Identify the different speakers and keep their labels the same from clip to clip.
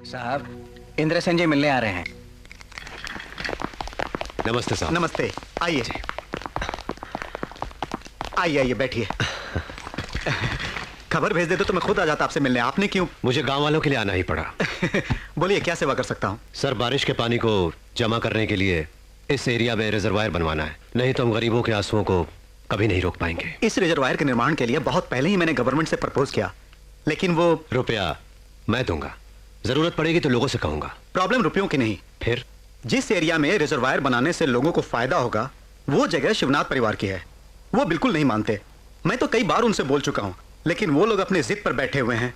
Speaker 1: साहब, इंद्र सेन जी मिलने आ रहे हैं।
Speaker 2: नमस्ते साहब।
Speaker 3: नमस्ते, आइए आइए आइए बैठिए। खबर भेज दे तो मैं खुद आ जाता आपसे मिलने, आपने क्यों?
Speaker 2: मुझे गांव वालों के लिए आना ही पड़ा।
Speaker 3: बोलिए क्या सेवा कर सकता हूँ?
Speaker 2: सर, बारिश के पानी को जमा करने के लिए इस एरिया में रिजर्वायर बनवाना है, नहीं तो हम गरीबों के आंसुओं को कभी नहीं रोक पाएंगे।
Speaker 3: इस रिजर्वायर के निर्माण के लिए बहुत पहले ही मैंने गवर्नमेंट से प्रपोज किया, लेकिन वो
Speaker 2: रुपया मैं दूंगा, जरूरत पड़ेगी तो लोगों से कहूंगा।
Speaker 3: प्रॉब्लम रुपयों की नहीं।
Speaker 2: फिर
Speaker 3: जिस एरिया में रिजर्वायर बनाने से लोगों को फायदा होगा वो जगह शिवनाथ परिवार की है। वो बिल्कुल नहीं मानते। मैं तो कई बार उनसे बोल चुका हूं, लेकिन वो लोग अपनी जिद पर बैठे हुए हैं।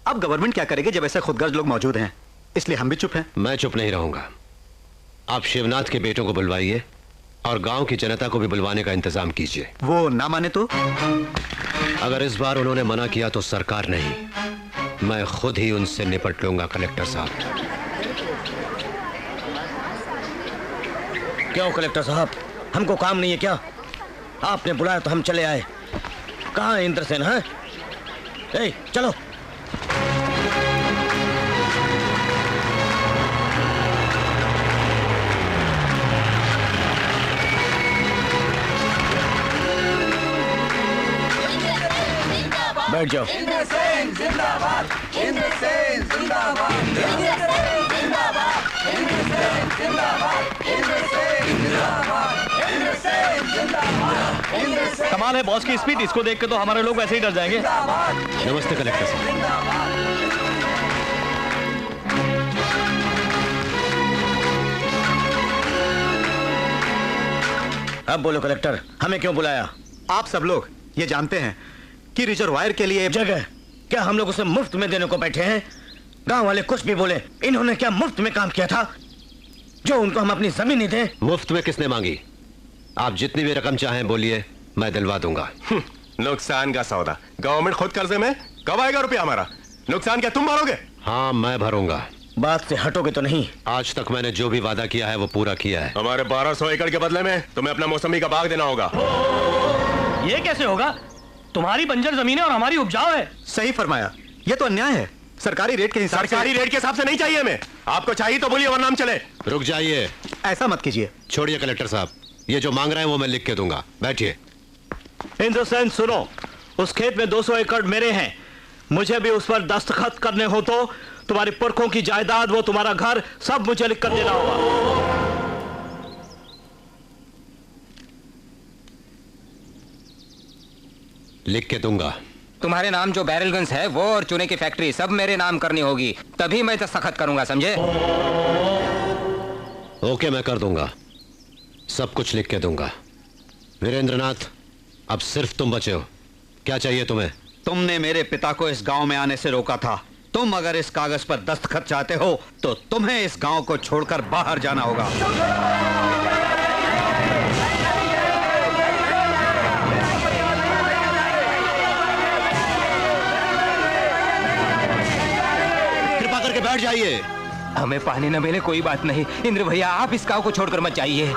Speaker 3: अब गवर्नमेंट क्या करेगी जब ऐसे खुदगर्ज लोग मौजूद हैं? इसलिए हम भी चुप हैं।
Speaker 2: मैं चुप नहीं रहूंगा। आप शिवनाथ के बेटों को बुलवाइए और गांव की जनता को भी बुलवाने का इंतजाम कीजिए।
Speaker 3: वो ना माने तो?
Speaker 2: अगर इस बार उन्होंने मना किया तो सरकार नहीं, मैं खुद ही उनसे निपट लूंगा। कलेक्टर साहब।
Speaker 4: क्यों कलेक्टर साहब, हमको काम नहीं है क्या? आपने बुलाया तो हम चले आए। कहाँ है इंद्र सेन? है चलो। बैठ जाओ।
Speaker 5: इंद्र सेन जिंदाबाद, इंद्र सेन जिंदाबाद, इंद्र सेन जिंदाबाद, इंद्र सेन जिंदाबाद, इंद्र सेन जिंदाबाद, इंद्र सेन जिंदाबाद, इंद्र सेन।
Speaker 6: कमाल है बॉस की स्पीड, इसको देख के तो हमारे लोग वैसे ही डर जाएंगे।
Speaker 2: नमस्ते कलेक्टर साहब।
Speaker 4: अब बोलो कलेक्टर, हमें क्यों बुलाया?
Speaker 3: आप सब लोग ये जानते हैं कि रिजर्वायर के लिए
Speaker 4: जगह क्या हम लोग उसे मुफ्त में देने को बैठे हैं? गांव वाले कुछ भी बोले, इन्होंने क्या मुफ्त में काम किया था जो उनको हम अपनी जमीन नहीं दें?
Speaker 2: मुफ्त में किसने मांगी? आप जितनी भी रकम चाहें बोलिए, मैं दिलवा दूंगा।
Speaker 7: नुकसान का सौदा, गवर्नमेंट खुद कर्जे में, कब आएगा रुपया हमारा? नुकसान क्या तुम भरोगे?
Speaker 2: हाँ, मैं भरूंगा।
Speaker 4: बात से हटोगे तो नहीं?
Speaker 2: आज तक मैंने जो भी वादा किया है वो पूरा किया है।
Speaker 7: हमारे 1200 एकड़ के बदले में तुम्हें अपना मौसमी का बाग देना होगा।
Speaker 6: ये कैसे होगा? तुम्हारी बंजर जमीन है और हमारी उपजाऊ है।
Speaker 3: सही फरमाया, ये तो अन्याय है। सरकारी रेट के हिसाब से।
Speaker 7: सरकारी रेट के हिसाब से नहीं चाहिए हमें। आपको चाहिए तो बोलिए वरना हम चले।
Speaker 2: रुक जाइए।
Speaker 3: ऐसा मत कीजिए।
Speaker 2: छोड़िए कलेक्टर साहब, ये जो मांग रहे हैं वो मैं लिख के दूंगा। बैठिए।
Speaker 6: इंद्र सेन सुनो, उस खेत में 200 एकड़ मेरे हैं। मुझे भी उस पर दस्तखत करने हो तो तुम्हारी पुरखों की जायदाद, वो तुम्हारा घर, सब मुझे लिख कर देना होगा।
Speaker 2: लिख के दूंगा।
Speaker 1: तुम्हारे नाम जो बैरलगंज है वो और चूने की फैक्ट्री सब मेरे नाम करनी होगी, तभी मैं दस्तखत करूंगा, समझे?
Speaker 2: ओके, मैं कर दूंगा। सब कुछ लिख के दूंगा। वीरेंद्रनाथ, अब सिर्फ तुम बचे हो। क्या चाहिए तुम्हें?
Speaker 8: तुमने मेरे पिता को इस गांव में आने से रोका था। तुम अगर इस कागज पर दस्तखत चाहते हो तो तुम्हें इस गांव को छोड़कर बाहर जाना होगा।
Speaker 2: कृपा करके बैठ जाइए।
Speaker 1: हमें पानी न मिले कोई बात नहीं, इंद्र भैया आप इस गांव को छोड़कर मत जाइए।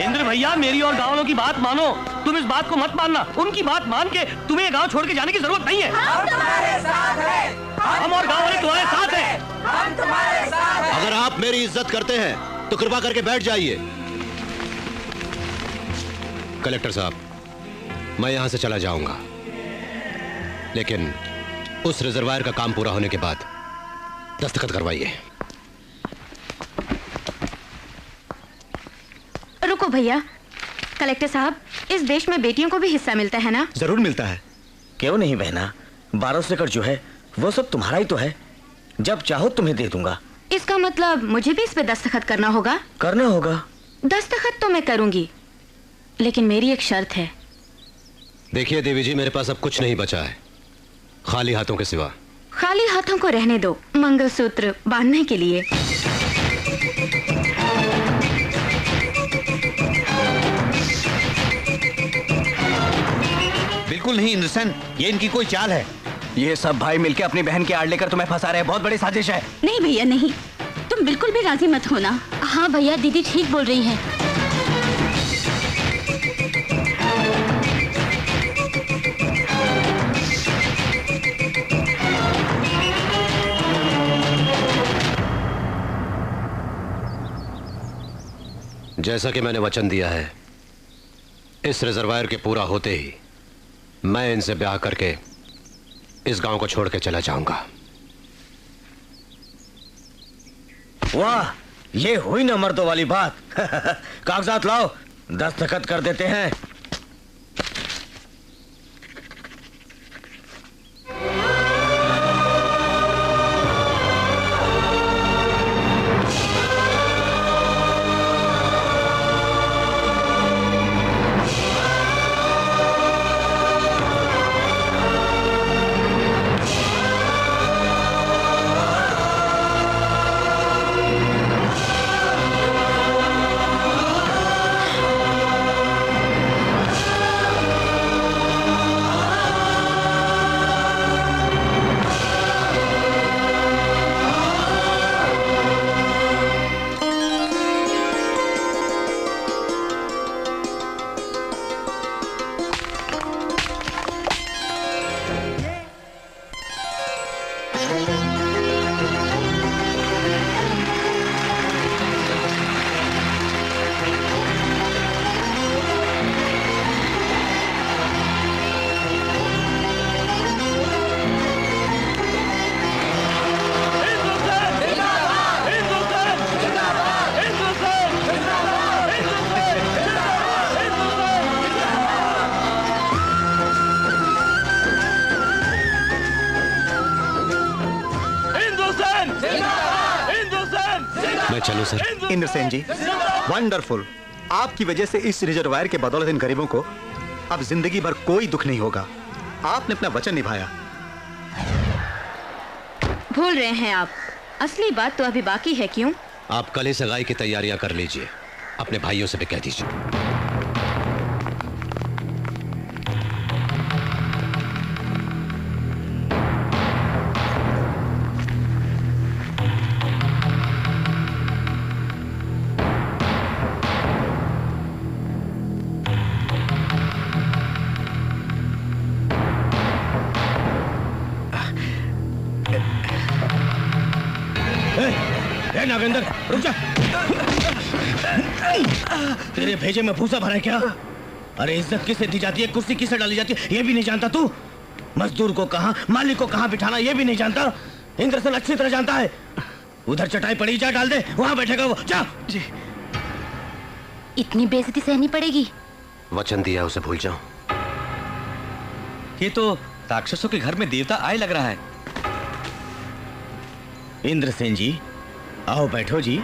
Speaker 6: इंद्र भैया, मेरी और गाँव वालों की बात मानो। तुम इस बात को मत मानना। उनकी बात मान के तुम्हें गांव छोड़ के जाने की जरूरत नहीं है।
Speaker 5: हम तुम्हारे साथ हैं।
Speaker 6: हम और गाँव वाले तुम्हारे साथ हैं।
Speaker 5: हम तुम्हारे साथ हैं।
Speaker 2: अगर आप मेरी इज्जत करते हैं तो कृपा करके बैठ जाइए। कलेक्टर साहब, मैं यहां से चला जाऊंगा, लेकिन उस रिजर्वायर का काम पूरा होने के बाद दस्तखत करवाइए।
Speaker 9: रुको भैया, कलेक्टर साहब, इस देश में बेटियों को भी हिस्सा मिलता है ना?
Speaker 3: जरूर मिलता है।
Speaker 4: क्यों नहीं बहना, 1200 एकड़ जो है वो सब तुम्हारा ही तो है। जब चाहो तुम्हें दे दूंगा।
Speaker 9: इसका मतलब मुझे भी इस पे दस्तखत करना होगा?
Speaker 4: करना होगा।
Speaker 9: दस्तखत तो मैं करूंगी, लेकिन मेरी एक शर्त है।
Speaker 2: देखिए देवी जी, मेरे पास अब कुछ नहीं बचा है खाली हाथों के सिवा।
Speaker 9: खाली हाथों को रहने दो, मंगलसूत्र बांधने के लिए।
Speaker 8: बिल्कुल नहीं इंद्र सेन, ये इनकी कोई चाल है।
Speaker 1: ये सब भाई मिलके अपनी बहन के आड़ लेकर तुम्हें फंसा रहे हैं। बहुत बड़ी साजिश है।
Speaker 9: नहीं भैया नहीं, तुम बिल्कुल भी राजी मत होना। हाँ भैया, दीदी ठीक बोल रही हैं।
Speaker 2: जैसा कि मैंने वचन दिया है, इस रिजर्वायर के पूरा होते ही मैं इनसे ब्याह करके इस गांव को छोड़ के चला जाऊंगा।
Speaker 4: वाह, ये हुई ना मर्दों वाली बात। कागजात लाओ, दस्तखत कर देते हैं।
Speaker 2: चलो सर।
Speaker 3: इंद्रसेन जी, वंडरफुल। आपकी वजह से इस रिजर्वायर के बदौलत इन गरीबों को अब जिंदगी भर कोई दुख नहीं होगा। आपने अपना वचन निभाया।
Speaker 9: भूल रहे हैं आप, असली बात तो अभी बाकी है। क्यों?
Speaker 2: आप कल ही सगाई की तैयारियां कर लीजिए, अपने भाइयों से भी कह दीजिए।
Speaker 4: नागेंद्र, रुक जा। तेरे भेजे में भूसा भरा है क्या? अरे इज्जत किसे दी जाती है, कुर्सी किसे डाली जाती है, ये भी नहीं जानता तू? मजदूर को कहां, मालिक को कहां बिठाना, ये भी नहीं जानता? इंद्रसेन अच्छी तरह जानता है। उधर चटाई पड़ी, जा डाल दे, वहां बैठेगा वो। जा। जी।
Speaker 9: इतनी बेइज्जती सहनी पड़ेगी?
Speaker 2: वचन दिया उसे भूल जाओ।
Speaker 8: ये तो राक्षसों के घर में देवता आए लग रहा है।
Speaker 4: इंद्रसेन जी, आओ बैठो जी।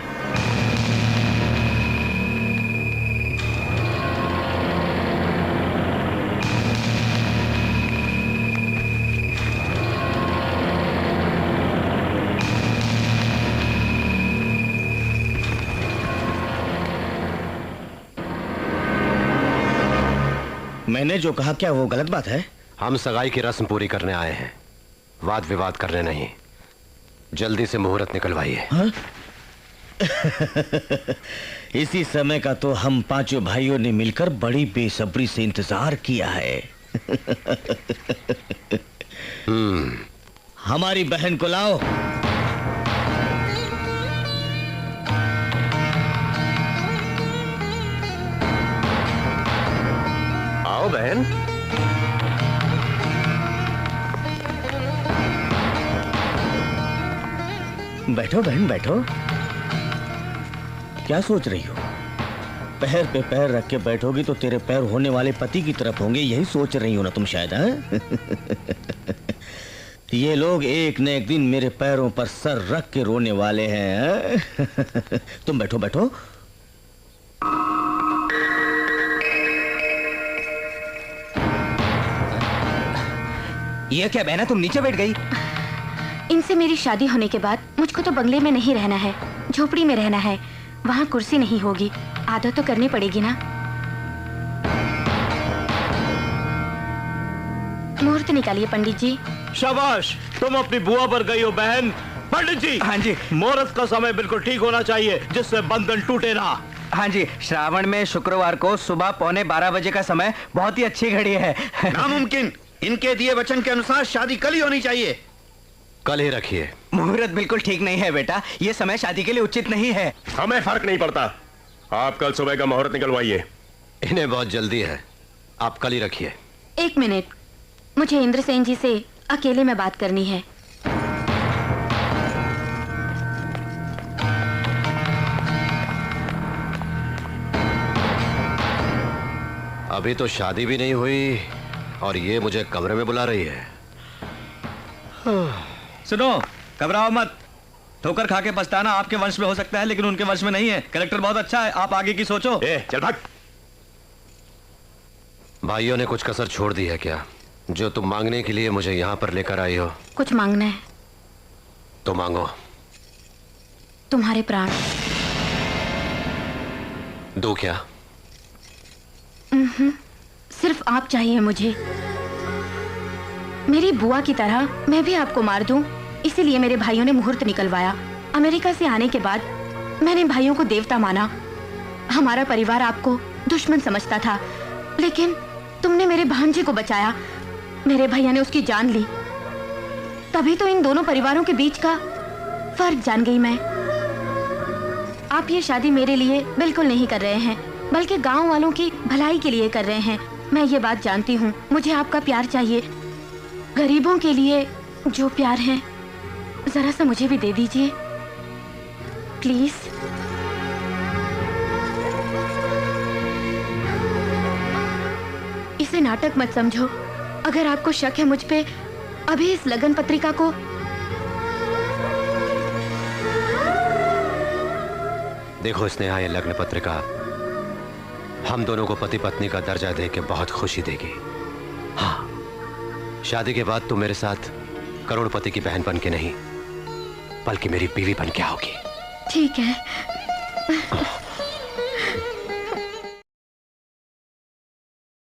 Speaker 4: मैंने जो कहा क्या वो गलत बात है?
Speaker 2: हम सगाई की रस्म पूरी करने आए हैं, वाद विवाद करने नहीं। जल्दी से मुहूर्त निकलवाइए।
Speaker 4: हाँ? इसी समय का तो हम पांचों भाइयों ने मिलकर बड़ी बेसब्री से इंतजार किया है। हमारी बहन को लाओ।
Speaker 7: आओ बहन।
Speaker 4: बैठो बहन, बैठो। क्या सोच रही हो? पैर पे पैर रख के बैठोगी तो तेरे पैर होने वाले पति की तरफ होंगे, यही सोच रही हो ना तुम शायद? ये लोग एक न एक दिन मेरे पैरों पर सर रख के रोने वाले हैं। तुम बैठो बैठो।
Speaker 1: ये क्या बहना, तुम नीचे बैठ गई?
Speaker 9: इनसे मेरी शादी होने के बाद मुझको तो बंगले में नहीं रहना है, झोपड़ी में रहना है। वहाँ कुर्सी नहीं होगी, आदत तो करनी पड़ेगी ना। मुहूर्त निकालिए पंडित जी।
Speaker 6: शाबाश, तुम अपनी बुआ पर गई हो बहन। पंडित जी।
Speaker 1: हाँ जी।
Speaker 6: मुहूर्त का समय बिल्कुल ठीक होना चाहिए, जिससे बंधन टूटे ना।
Speaker 1: हाँ जी, श्रावण में शुक्रवार को सुबह 11:15 बजे का समय बहुत ही अच्छी घड़ी है।
Speaker 4: नामुमकिन, इनके दिए वचन के अनुसार शादी कल ही होनी चाहिए।
Speaker 2: कल ही रखिए।
Speaker 1: मुहूर्त बिल्कुल ठीक नहीं है बेटा, ये समय शादी के लिए उचित नहीं है।
Speaker 7: हमें फर्क नहीं पड़ता, आप कल सुबह का मुहूर्त निकलवाइए।
Speaker 2: इन्हें बहुत जल्दी है, आप कल ही रखिए।
Speaker 9: 1 मिनट, मुझे इंद्रसेन जी से अकेले में बात करनी है।
Speaker 2: अभी तो शादी भी नहीं हुई और ये मुझे कमरे में बुला रही है।
Speaker 8: सुनो, घबराओ मत। ठोकर खा के पछताना आपके वंश में हो सकता है, लेकिन उनके वंश में नहीं है। कैरेक्टर बहुत अच्छा है, आप आगे की सोचो।
Speaker 7: चल भाग।
Speaker 2: भाइयों ने कुछ कसर छोड़ दी है क्या, जो तुम मांगने के लिए मुझे यहाँ पर लेकर आई हो?
Speaker 9: कुछ मांगना है
Speaker 2: तो मांगो।
Speaker 9: तुम्हारे प्राण।
Speaker 2: दो क्या?
Speaker 9: सिर्फ आप चाहिए मुझे। मेरी बुआ की तरह मैं भी आपको मार दूं, इसीलिए मेरे भाइयों ने मुहूर्त निकलवाया। अमेरिका से आने के बाद मैंने भाइयों को देवता माना। हमारा परिवार आपको दुश्मन समझता था, लेकिन तुमने मेरे भांजे को बचाया। मेरे भैया ने उसकी जान ली, तभी तो इन दोनों परिवारों के बीच का फर्क जान गई मैं। आप ये शादी मेरे लिए बिल्कुल नहीं कर रहे हैं, बल्कि गांव वालों की भलाई के लिए कर रहे हैं। मैं ये बात जानती हूँ। मुझे आपका प्यार चाहिए, गरीबों के लिए जो प्यार है, जरा सा मुझे भी दे दीजिए प्लीज। इसे नाटक मत समझो। अगर आपको शक है मुझ पे, अभी इस लगन पत्रिका को
Speaker 2: देखो स्नेहा, ये लग्न पत्रिका हम दोनों को पति पत्नी का दर्जा देके बहुत खुशी देगी। हाँ, शादी के बाद तुम मेरे साथ करोड़पति की बहन बन के नहीं, बल्कि मेरी बीवी बन के आओगी।
Speaker 9: ठीक है।